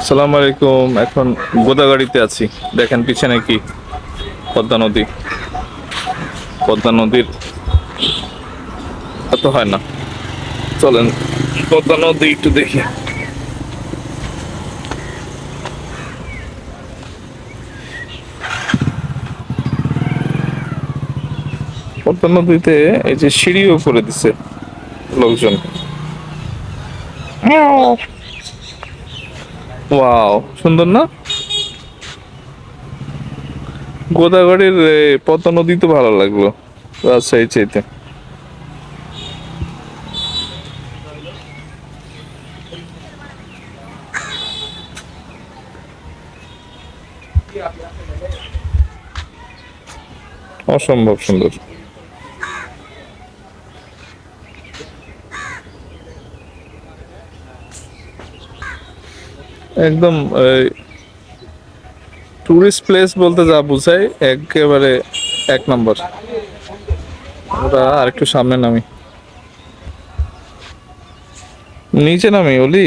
সালাম আলাইকুম। এখন গোদাগাড়িতে আছি। দেখেন পিছনে কি পদ্মা নদী। পদ্মা নদীর এত হয় না, চলেন পদ্মা নদী একটু দেখি। পদ্মা নদীতে এই যে সিঁড়িও করে দিছে লোকজন। ওয়াও, সুন্দর না? গোদাগাড়ির পদ্মা নদী তো ভালো লাগলো রাজশাহী চাইতে। অসম্ভব সুন্দর। একদম টুরিস্ট প্লেস বলতে যা বুঝায় একেবারে এক নম্বর। আমরা আরেকটু সামনে নামি, নিচে নামি ওলি,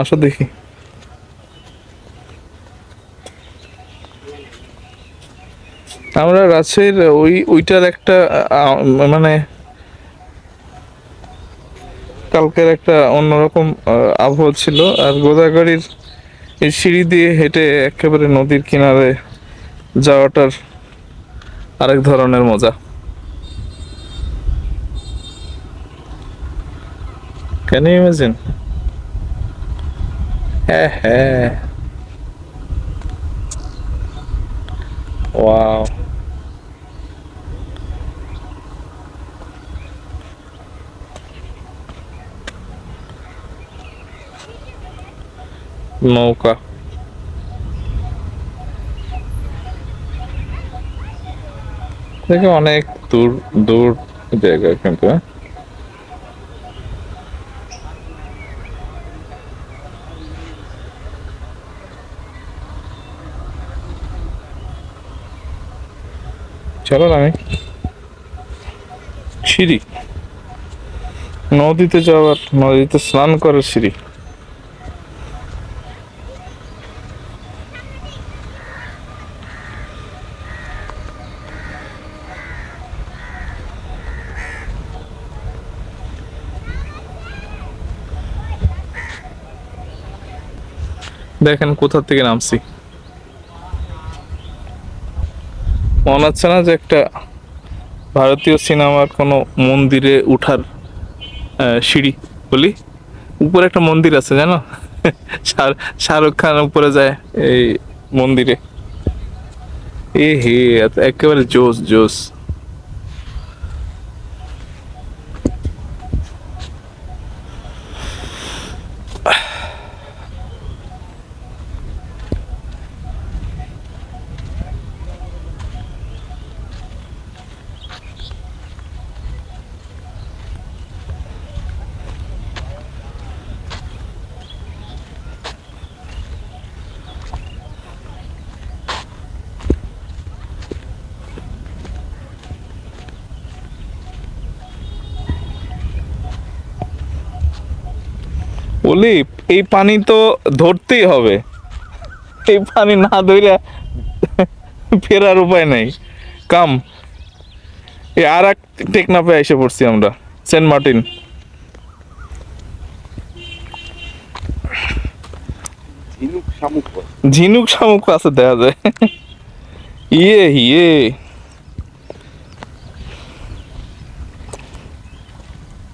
আসো দেখি। আমরা রাজশাহীর ওইটার একটা মানে কালকের একটা অন্যরকম আবহাওয়া ছিল। আর গোদাগাড়ির এই সিঁড়ি দিয়ে হেঁটে একেবারে নদীর কিনারে যাওয়াটার আরেক ধরনের মজা। Can you imagine? হ্যাঁ হ্যাঁ, ওয়াও। নৌকা দেখে অনেক দূর দূর জায়গা কিন্তু, হ্যাঁ? চলো আমি সিঁড়ি, নদীতে যাওয়ার, নদীতে স্নান করার সিঁড়ি। দেখেন কোথা থেকে নামছি। মনে হচ্ছে না যে একটা ভারতীয় সিনেমার কোনো মন্দিরে উঠার সিঁড়ি বলি? উপরে একটা মন্দির আছে জানো? শাহরুখ খান উপরে যায় এই মন্দিরে। এ হে, একেবারে জোস জোস। বলি এই পানি তো ধরতেই হবে। এই পানি না ধরে ফেরার উপায় নেই। কাম, এই আর এক টেকনাফে এসে পড়ছি আমরা, সেন্ট মার্টিন। ঝিনুক শামুক আছে দেখা যায়। ইয়ে ইয়ে,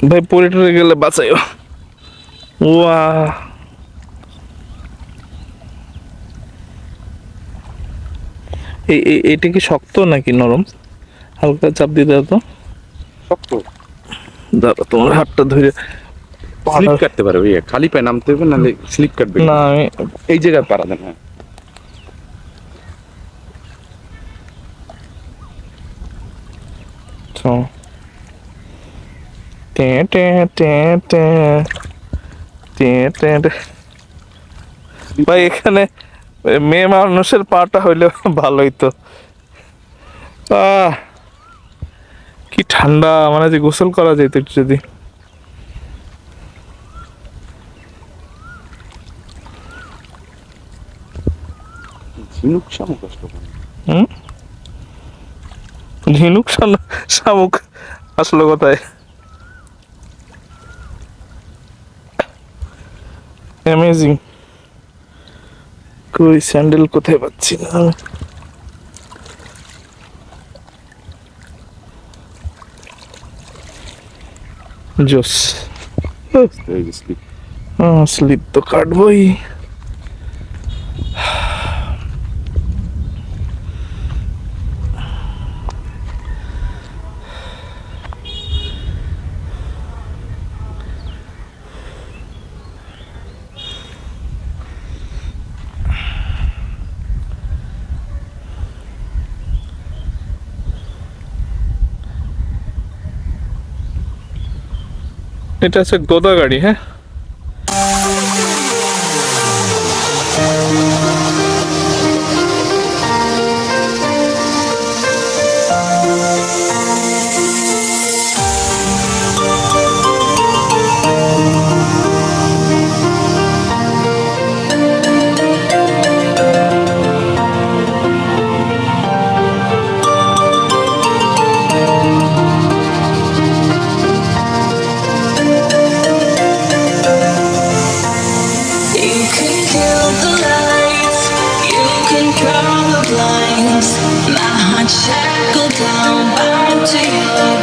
ভাই পরে টরে গেলে বাঁচাইও। ওয়া, এটা কি শক্ত নাকি নরম? হালকা চাপ দিয়ে দাও তো। শক্ত। দাঁড়া, তোমার হাতটা ধরে। স্লিপ কাটতে পারে ভাইয়া, খালি পায়ে নামতে হবে, নাহলে স্লিপ কাটবে। না আমি এই জায়গায় পারা দেন। হ্যাঁ, টে টে টে টে টে টে টে। ভাই এখানে মেয়ে মানুষের পাটা হইলে ভালোই তো। আহ, কি ঠান্ডা, মানে যে গোসল করা যেত একটু যদি। ঝিনুক শামুক আসলো কেন? হুম, ঝিনুক শামুক আসলো কোথায়? অ্যামেজিং। কই স্যান্ডেল কোথায় পাচ্ছি না আমি। জোস। এই যে স্লিপ। স্লিপ তো কাটবই। এটা হচ্ছে গোদা গাড়ি, হ্যাঁ। You can kill the lights, you can draw the blinds. My heart shackled down, bound to your